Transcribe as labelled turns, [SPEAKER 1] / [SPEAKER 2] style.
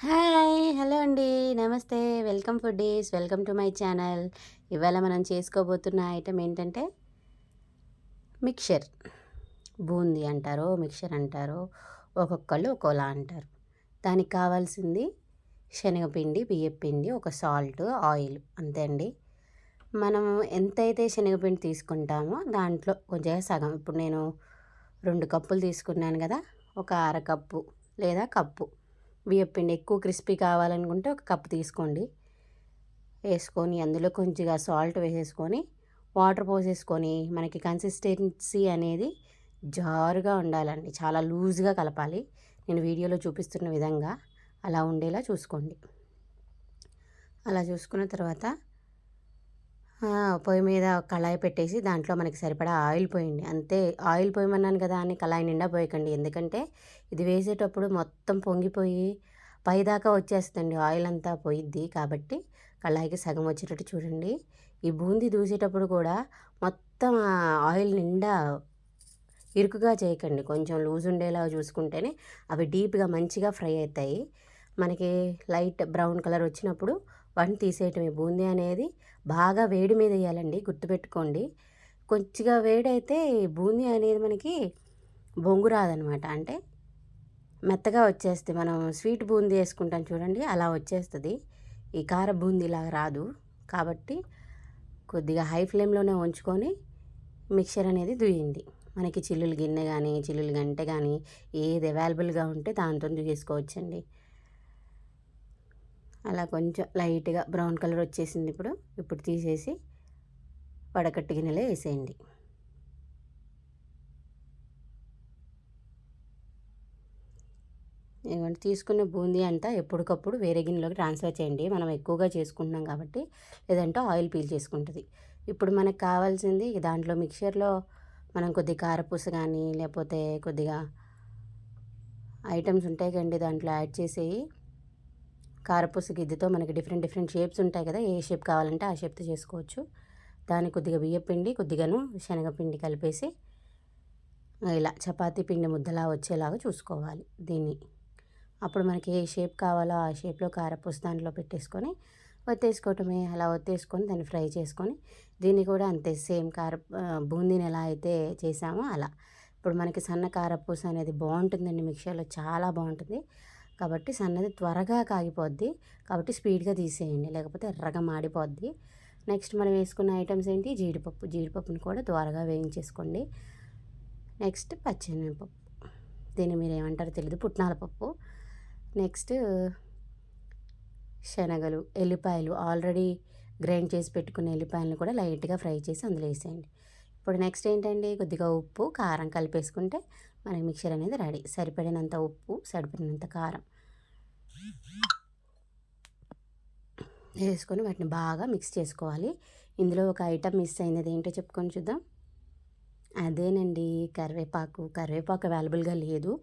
[SPEAKER 1] Hello అండి. నమస్తే. Welcome foodies. Welcome to my channel. ఇవాళ మనం చేసుకోబోతున్న ఐటెమ్ ఏంటంటే మిక్చర్. బూందీ అంటారో, మిక్చర్ అంటారో, ఒక్కొక్కళ్ళు ఒక్కోలా అంటారు. దానికి కావాల్సింది శనగపిండి, బియ్యపిండి, ఒక సాల్ట్, ఆయిల్ అంతే అండి. మనం ఎంతైతే శనగపిండి తీసుకుంటామో దాంట్లో కొంచెం సగం, ఇప్పుడు నేను 2 కప్పులు తీసుకున్నాను కదా, ఒక అరకప్పు లేదా కప్పు బియ్యపిండి. ఎక్కువ క్రిస్పీ కావాలనుకుంటే ఒక కప్పు తీసుకోండి. వేసుకొని అందులో కొంచెంగా సాల్ట్ వేసేసుకొని వాటర్ పోసేసుకొని మనకి కన్సిస్టెన్సీ అనేది జారుగా ఉండాలండి. చాలా లూజ్గా కలపాలి. నేను వీడియోలో చూపిస్తున్న విధంగా అలా ఉండేలా చూసుకోండి. అలా చూసుకున్న తర్వాత పొయ్యి మీద కళాయి పెట్టేసి దాంట్లో మనకి సరిపడా ఆయిల్ పోయండి. అంతే. ఆయిల్ పోయమన్నాను కదా అని కళాయి నిండా పోయకండి. ఎందుకంటే ఇది వేసేటప్పుడు మొత్తం పొంగిపోయి పైదాకా వచ్చేస్తుంది, ఆయిల్ అంతా పోయిద్ది. కాబట్టి కళాయికి సగం వచ్చేటట్టు చూడండి. ఈ బూందీ దూసేటప్పుడు కూడా మొత్తం ఆయిల్ నిండా ఇరుకుగా చేయకండి. కొంచెం లూజ్ ఉండేలా చూసుకుంటేనే అవి డీప్గా మంచిగా ఫ్రై అవుతాయి. మనకి లైట్ బ్రౌన్ కలర్ వచ్చినప్పుడు వాటిని తీసేయటమే. బూందీ అనేది బాగా వేడి మీద వేయాలండి, గుర్తుపెట్టుకోండి. కొంచెంగా వేడైతే బూందీ అనేది మనకి బొంగు రాదనమాట. అంటే మెత్తగా వచ్చేస్తుంది. మనం స్వీట్ బూందీ వేసుకుంటాం చూడండి, అలా వచ్చేస్తుంది. ఈ కార బూందీలాగా రాదు. కాబట్టి కొద్దిగా హై ఫ్లేమ్లోనే ఉంచుకొని మిక్చర్ అనేది దుయ్యండి. మనకి చిల్లులు గిన్నె కానీ చిల్లులు గంటె కానీ ఏది అవైలబుల్గా ఉంటే దాంతో చేసుకోవచ్చండి. అలా కొంచెం లైట్గా బ్రౌన్ కలర్ వచ్చేసింది. ఇప్పుడు తీసేసి వడకట్టి గిన్నెలో వేసేయండి. ఇదిగోండి, తీసుకున్న బూందీ అంతా ఎప్పటికప్పుడు వేరే గిన్నెలోకి ట్రాన్స్ఫర్ చేయండి. మనం ఎక్కువగా చేసుకుంటున్నాం కాబట్టి, లేదంటే ఆయిల్ పీల్ చేసుకుంటుంది. ఇప్పుడు మనకు కావాల్సింది దాంట్లో మిక్చర్లో మనం కొద్దిగా కారపూస కానీ లేకపోతే కొద్దిగా ఐటమ్స్ ఉంటాయి కండి, దాంట్లో యాడ్ చేసేయి. కారపూస గిద్దెతో మనకి డిఫరెంట్ షేప్స్ ఉంటాయి కదా, ఏ షేప్ కావాలంటే ఆ షేప్తో చేసుకోవచ్చు. దానికి కొద్దిగా బియ్యపిండి, కొద్దిగాను శనగపిండి కలిపేసి ఇలా చపాతీ పిండి ముద్దలా వచ్చేలాగా చూసుకోవాలి దీన్ని. అప్పుడు మనకి ఏ షేప్ కావాలో ఆ షేప్లో కారపూస దాంట్లో పెట్టేసుకొని ఒత్తేసుకోవటమే. అలా ఒత్తేసుకొని దాన్ని ఫ్రై చేసుకొని దీన్ని కూడా అంతే సేమ్ బూందీని ఎలా అయితే చేసామో అలా. ఇప్పుడు మనకి సన్న కారపూస అనేది బాగుంటుందండి, మిక్చర్లో చాలా బాగుంటుంది. కాబట్టి సన్నది త్వరగా కాగిపోద్ది. కాబట్టి స్పీడ్గా తీసేయండి, లేకపోతే ఎర్రగా మాడిపోద్ది. నెక్స్ట్ మనం వేసుకున్న ఐటమ్స్ ఏంటి, జీడిపప్పుని కూడా త్వరగా వేయించేసుకోండి. నెక్స్ట్ పచ్చెనగపప్పు, దీన్ని మీరు ఏమంటారో తెలియదు, పుట్నాల పప్పు. నెక్స్ట్ శనగలు, ఎల్లిపాయలు, ఆల్రెడీ గ్రైండ్ చేసి పెట్టుకున్న ఎల్లిపాయలను కూడా లైట్గా ఫ్రై చేసి అందులో వేసేయండి. ఇప్పుడు నెక్స్ట్ ఏంటండి, కొద్దిగా ఉప్పు కారం కలిపేసుకుంటే మనకి మిక్చర్ అనేది రెడీ. సరిపడినంత ఉప్పు, సరిపడినంత కారం వేసుకొని వాటిని బాగా మిక్స్ చేసుకోవాలి. ఇందులో ఒక ఐటమ్ మిస్ అయినది ఏంటో చెప్పుకొని చూద్దాం. అదేనండి కరివేపాకు అవైలబుల్గా లేదు.